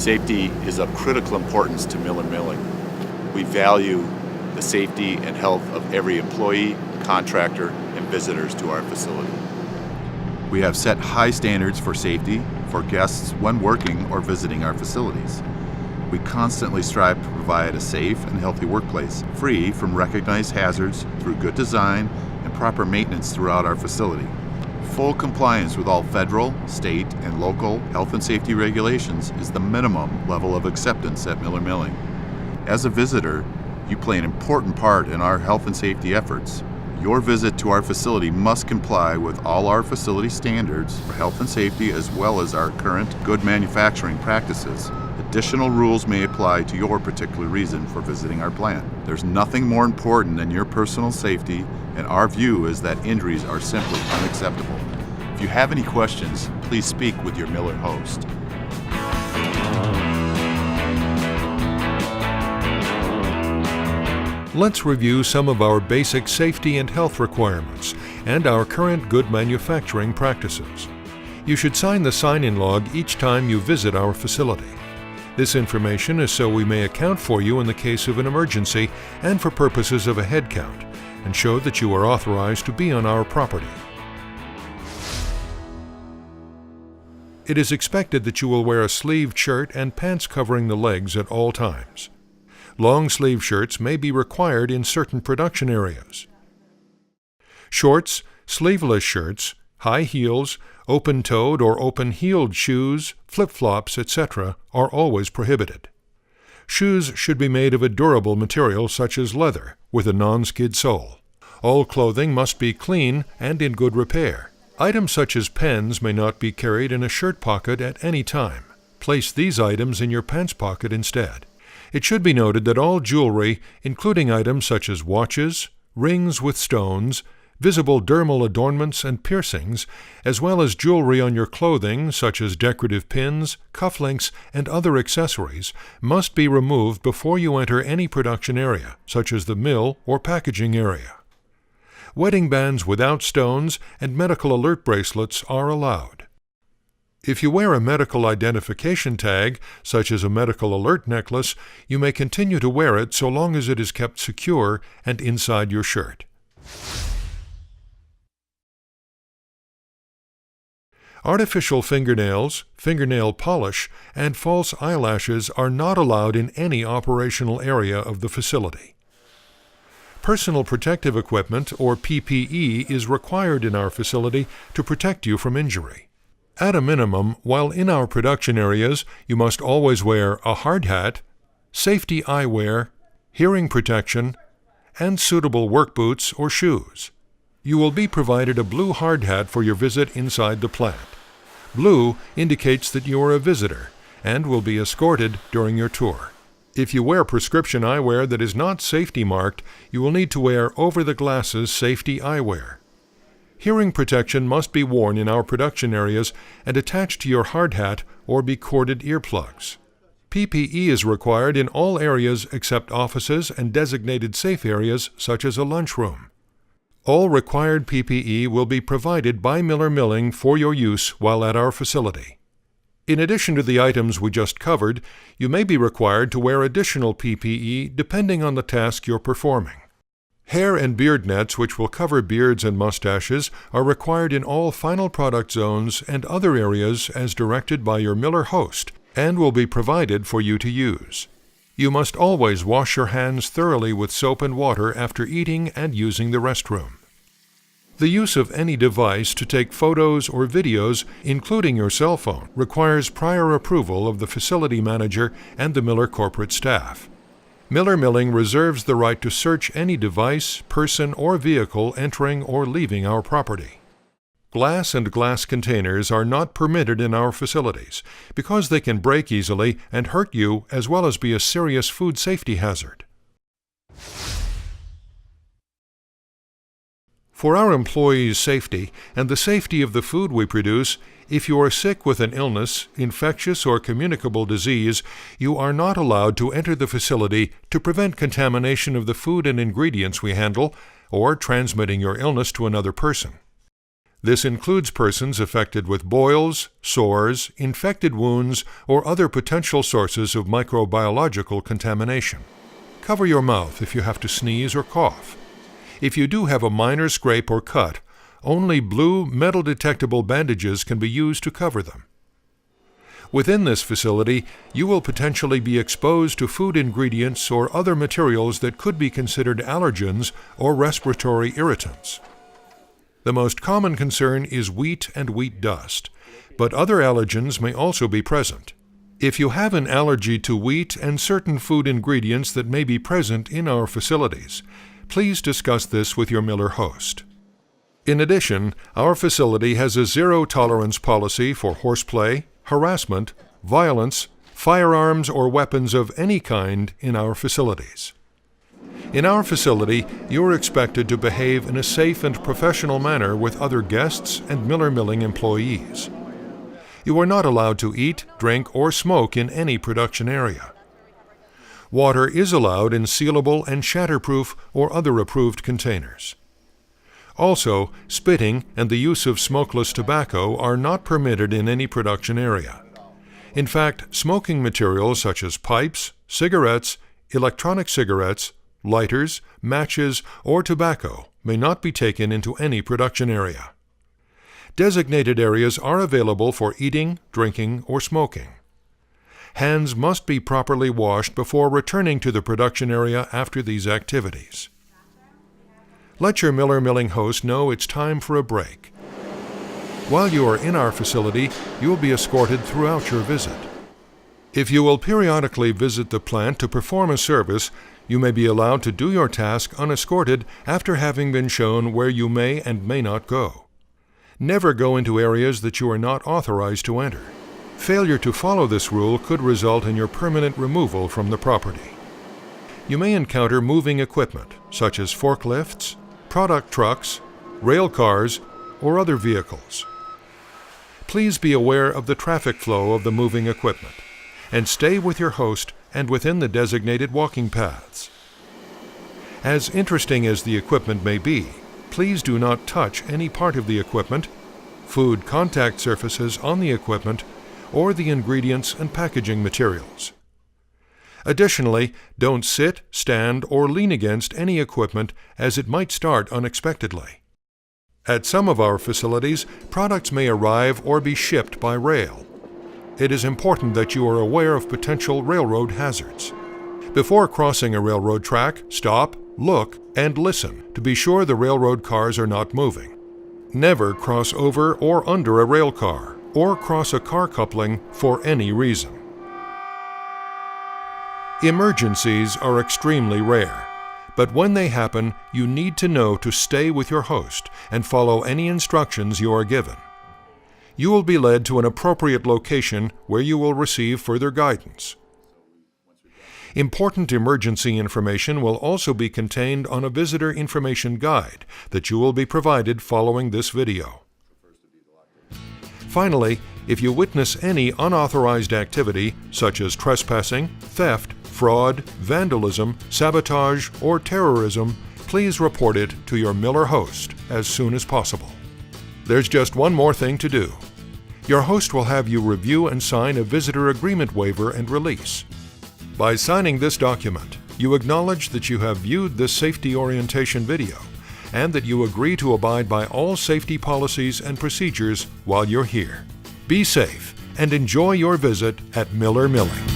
Safety is of critical importance to Miller Milling. We value the safety and health of every employee, contractor, and visitors to our facility. We have set high standards for safety for guests when working or visiting our facilities. We constantly strive to provide a safe and healthy workplace, free from recognized hazards through good design and proper maintenance throughout our facility. Full compliance with all federal, state, and local health and safety regulations is the minimum level of acceptance at Miller Milling. As a visitor, you play an important part in our health and safety efforts. Your visit to our facility must comply with all our facility standards for health and safety as well as our current good manufacturing practices. Additional rules may apply to your particular reason for visiting our plant. There's nothing more important than your personal safety, and our view is that injuries are simply unacceptable. If you have any questions, please speak with your Miller host. Let's review some of our basic safety and health requirements and our current good manufacturing practices. You should sign the sign-in log each time you visit our facility. This information is so we may account for you in the case of an emergency and for purposes of a head count, and show that you are authorized to be on our property. It is expected that you will wear a sleeved shirt and pants covering the legs at all times. Long-sleeve shirts may be required in certain production areas. Shorts, sleeveless shirts, high heels, open-toed or open-heeled shoes, flip-flops, etc. are always prohibited. Shoes should be made of a durable material such as leather, with a non-skid sole. All clothing must be clean and in good repair. Items such as pens may not be carried in a shirt pocket at any time. Place these items in your pants pocket instead. It should be noted that all jewelry, including items such as watches, rings with stones, visible dermal adornments and piercings, as well as jewelry on your clothing such as decorative pins, cufflinks, and other accessories, must be removed before you enter any production area, such as the mill or packaging area. Wedding bands without stones and medical alert bracelets are allowed. If you wear a medical identification tag, such as a medical alert necklace, you may continue to wear it so long as it is kept secure and inside your shirt. Artificial fingernails, fingernail polish, and false eyelashes are not allowed in any operational area of the facility. Personal protective equipment, or PPE, is required in our facility to protect you from injury. At a minimum, while in our production areas, you must always wear a hard hat, safety eyewear, hearing protection, and suitable work boots or shoes. You will be provided a blue hard hat for your visit inside the plant. Blue indicates that you are a visitor and will be escorted during your tour. If you wear prescription eyewear that is not safety marked, you will need to wear over-the-glasses safety eyewear. Hearing protection must be worn in our production areas and attached to your hard hat or be corded earplugs. PPE is required in all areas except offices and designated safe areas such as a lunchroom. All required PPE will be provided by Miller Milling for your use while at our facility. In addition to the items we just covered, you may be required to wear additional PPE depending on the task you're performing. Hair and beard nets, which will cover beards and mustaches, are required in all final product zones and other areas as directed by your Miller host and will be provided for you to use. You must always wash your hands thoroughly with soap and water after eating and using the restroom. The use of any device to take photos or videos, including your cell phone, requires prior approval of the facility manager and the Miller corporate staff. Miller Milling reserves the right to search any device, person, or vehicle entering or leaving our property. Glass and glass containers are not permitted in our facilities because they can break easily and hurt you as well as be a serious food safety hazard. For our employees' safety and the safety of the food we produce, if you are sick with an illness, infectious or communicable disease, you are not allowed to enter the facility to prevent contamination of the food and ingredients we handle or transmitting your illness to another person. This includes persons affected with boils, sores, infected wounds, or other potential sources of microbiological contamination. Cover your mouth if you have to sneeze or cough. If you do have a minor scrape or cut, only blue metal-detectable bandages can be used to cover them. Within this facility, you will potentially be exposed to food ingredients or other materials that could be considered allergens or respiratory irritants. The most common concern is wheat and wheat dust, but other allergens may also be present. If you have an allergy to wheat and certain food ingredients that may be present in our facilities, please discuss this with your Miller host. In addition, our facility has a zero-tolerance policy for horseplay, harassment, violence, firearms, or weapons of any kind in our facilities. In our facility, you are expected to behave in a safe and professional manner with other guests and Miller Milling employees. You are not allowed to eat, drink, or smoke in any production area. Water is allowed in sealable and shatterproof or other approved containers. Also, spitting and the use of smokeless tobacco are not permitted in any production area. In fact, smoking materials such as pipes, cigarettes, electronic cigarettes, lighters, matches, or tobacco may not be taken into any production area. Designated areas are available for eating, drinking, or smoking. Hands must be properly washed before returning to the production area after these activities. Let your Miller Milling host know it's time for a break. While you are in our facility, you will be escorted throughout your visit. If you will periodically visit the plant to perform a service, you may be allowed to do your task unescorted after having been shown where you may and may not go. Never go into areas that you are not authorized to enter. Failure to follow this rule could result in your permanent removal from the property. You may encounter moving equipment, such as forklifts, product trucks, rail cars, or other vehicles. Please be aware of the traffic flow of the moving equipment, and stay with your host and within the designated walking paths. As interesting as the equipment may be, please do not touch any part of the equipment, food contact surfaces on the equipment, or the ingredients and packaging materials. Additionally, don't sit, stand, or lean against any equipment as it might start unexpectedly. At some of our facilities, products may arrive or be shipped by rail. It is important that you are aware of potential railroad hazards. Before crossing a railroad track, stop, look, and listen to be sure the railroad cars are not moving. Never cross over or under a rail car, or cross a car coupling for any reason. Emergencies are extremely rare, but when they happen, you need to know to stay with your host and follow any instructions you are given. You will be led to an appropriate location where you will receive further guidance. Important emergency information will also be contained on a visitor information guide that you will be provided following this video. Finally, if you witness any unauthorized activity, such as trespassing, theft, fraud, vandalism, sabotage, or terrorism, please report it to your Miller host as soon as possible. There's just one more thing to do. Your host will have you review and sign a visitor agreement waiver and release. By signing this document, you acknowledge that you have viewed this safety orientation video and that you agree to abide by all safety policies and procedures while you're here. Be safe and enjoy your visit at Miller Milling.